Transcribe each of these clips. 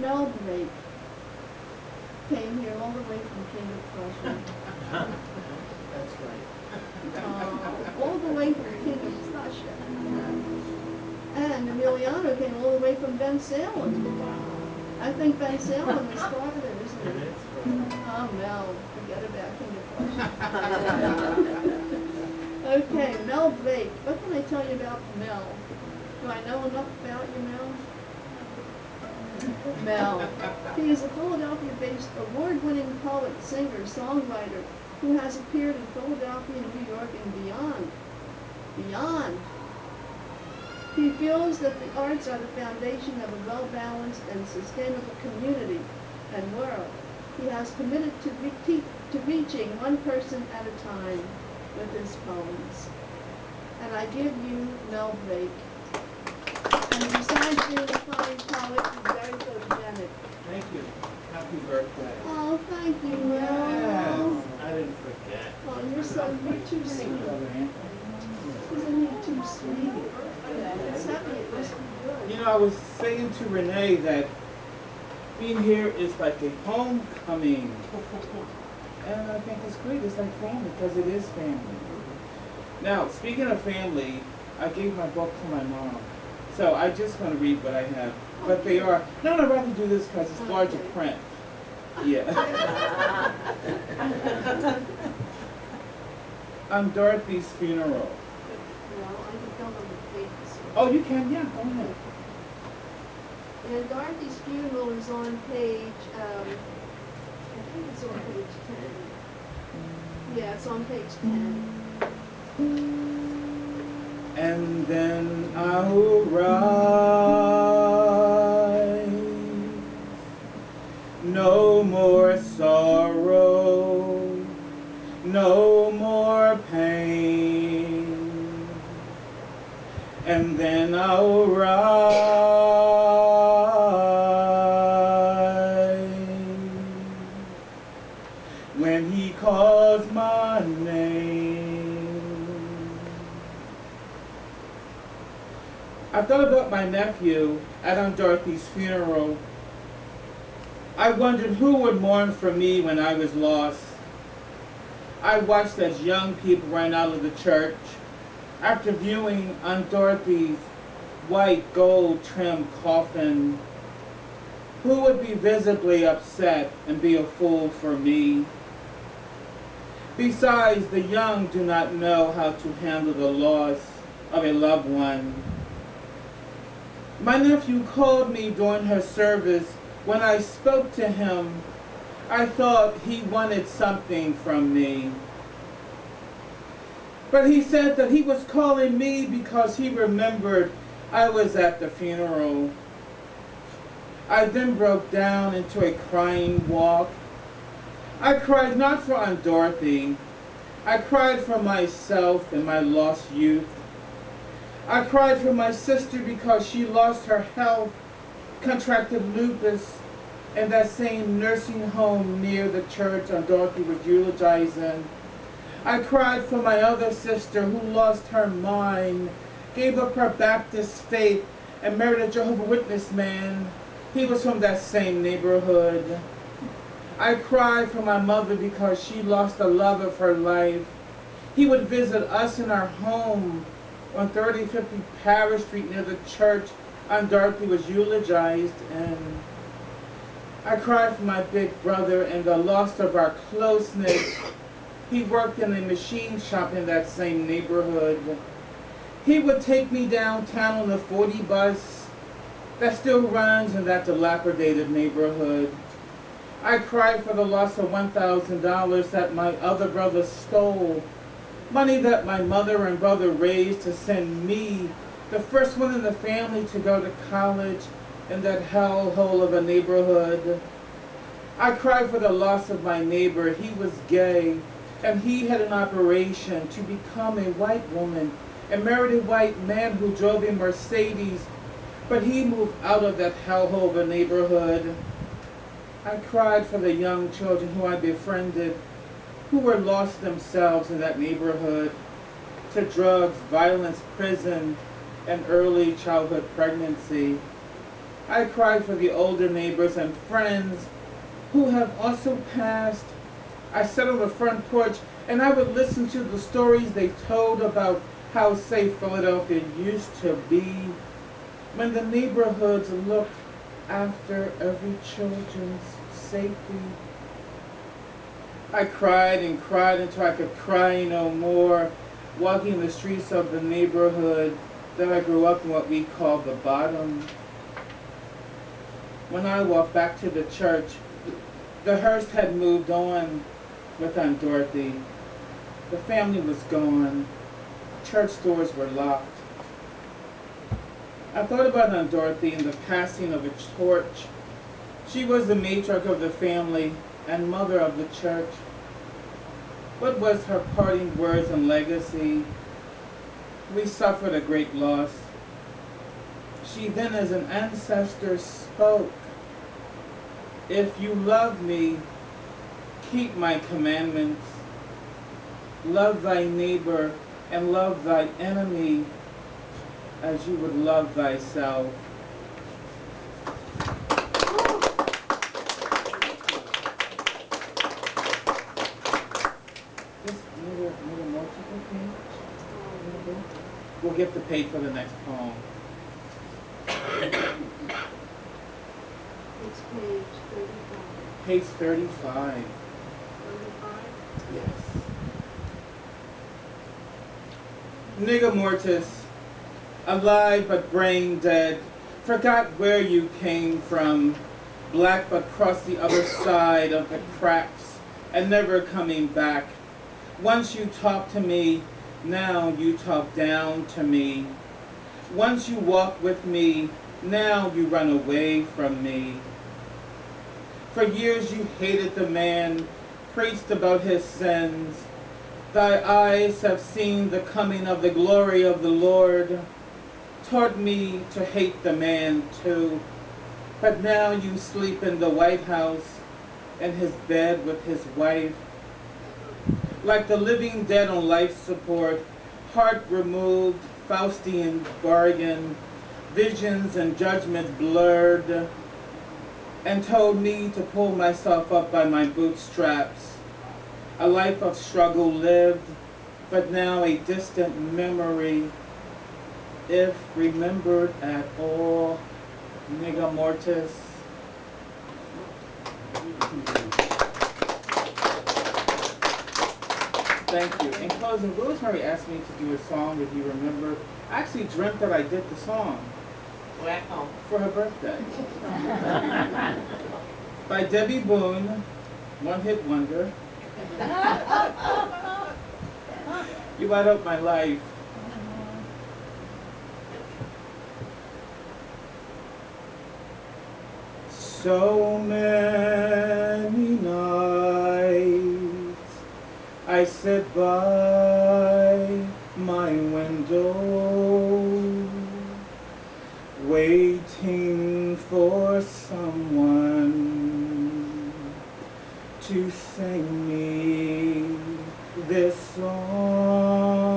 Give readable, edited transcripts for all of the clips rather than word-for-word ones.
Mel Blake came here all the way from King of Prussia. That's right. All the way from King of Prussia. And Emiliano came all the way from Ben Salem. I think Ben Salem is farther, isn't it? Oh, Mel, forget about King of Prussia. Okay, Mel Blake. What can I tell you about Mel? Do I know enough about you, Mel? Mel. He is a Philadelphia-based award-winning poet, singer, songwriter who has appeared in Philadelphia, New York, and beyond. Beyond. He feels that the arts are the foundation of a well-balanced and sustainable community and world. He has committed to reaching one person at a time with his poems. And I give you Mel Blake. And besides being a fine poet, he's very photogenic. Thank you. Happy birthday. Oh, thank you, Mel. Yes, I didn't forget. Oh, you're too sweet. Isn't he too sweet? It's heavy, it must be good. You know, I was saying to Renee that being here is like a homecoming. And I think it's great. It's like family because it is family. Now, speaking of family, I gave my book to my mom. So I just want to read what I have. But they are, no, I'd rather do this because it's larger print. Yeah. On Dorothy's funeral. Well, I can tell them the pages. Oh, you can? Yeah, go ahead. And Dorothy's funeral is on page, I think it's on page 10. Yeah, it's on page 10. And then I'll rise, no more sorrow, no more pain. And then I'll rise when he calls my name. I thought about my nephew at Aunt Dorothy's funeral. I wondered who would mourn for me when I was lost. I watched as young people ran out of the church after viewing Aunt Dorothy's white gold trimmed coffin. Who would be visibly upset and be a fool for me? Besides, the young do not know how to handle the loss of a loved one. My nephew called me during her service. When I spoke to him, I thought he wanted something from me. But he said that he was calling me because he remembered I was at the funeral. I then broke down into a crying walk. I cried not for Aunt Dorothy. I cried for myself and my lost youth. I cried for my sister because she lost her health, contracted lupus, in that same nursing home near the church Aunt Dorothy was eulogizing. I cried for my other sister who lost her mind, gave up her Baptist faith, and married a Jehovah's Witness man. He was from that same neighborhood. I cried for my mother because she lost the love of her life. He would visit us in our home on 3050 Parish Street near the church Aunt Dorothy was eulogized in. I cried for my big brother and the loss of our closeness. He worked in a machine shop in that same neighborhood. He would take me downtown on the 40 bus that still runs in that dilapidated neighborhood. I cried for the loss of $1,000 that my other brother stole. Money that my mother and brother raised to send me, the first one in the family, to go to college in that hellhole of a neighborhood. I cried for the loss of my neighbor. He was gay, and he had an operation to become a white woman and married a white man who drove a Mercedes, but he moved out of that hellhole of a neighborhood. I cried for the young children who I befriended, who were lost themselves in that neighborhood to drugs, violence, prison, and early childhood pregnancy. I cried for the older neighbors and friends who have also passed. I sat on the front porch and I would listen to the stories they told about how safe Philadelphia used to be when the neighborhoods looked after every children's safety. I cried and cried until I could cry no more, walking the streets of the neighborhood that I grew up in, what we call the Bottom. When I walked back to the church, the hearse had moved on with Aunt Dorothy. The family was gone. Church doors were locked. I thought about Aunt Dorothy and the passing of a torch. She was the matriarch of the family and mother of the church. What was her parting words and legacy? We suffered a great loss. She then as an ancestor spoke, "If you love me, keep my commandments. Love thy neighbor and love thy enemy as you would love thyself." This Niggamortis page? We'll get the page for the next poem. It's page 35. Page 35. 35? Yes. Niggamortis, alive but brain dead, forgot where you came from, black but crossed the other side of the cracks and never coming back. Once you talked to me, now you talk down to me. Once you walked with me, now you run away from me. For years you hated the man, preached about his sins. Thy eyes have seen the coming of the glory of the Lord, taught me to hate the man too. But now you sleep in the White House, in his bed with his wife. Like the living dead on life support, heart removed, Faustian bargain, visions and judgments blurred, and told me to pull myself up by my bootstraps. A life of struggle lived, but now a distant memory, if remembered at all. Niggamortis. Thank you. In closing, Rosemary asked me to do a song, if you remember. I actually dreamt that I did the song. Back home. For her birthday. By Debbie Boone, one hit wonder. You light up my life. So many nights I sit by my window, waiting for someone to sing me this song.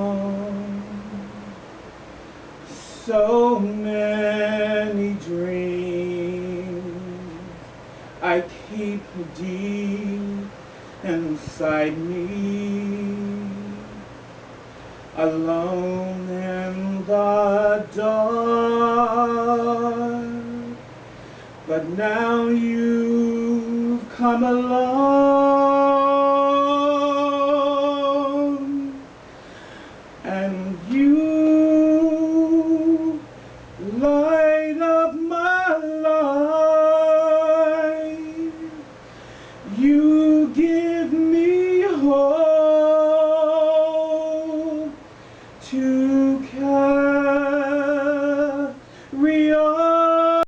So many dreams I keep deep inside me, alone in the dark. But now you've come along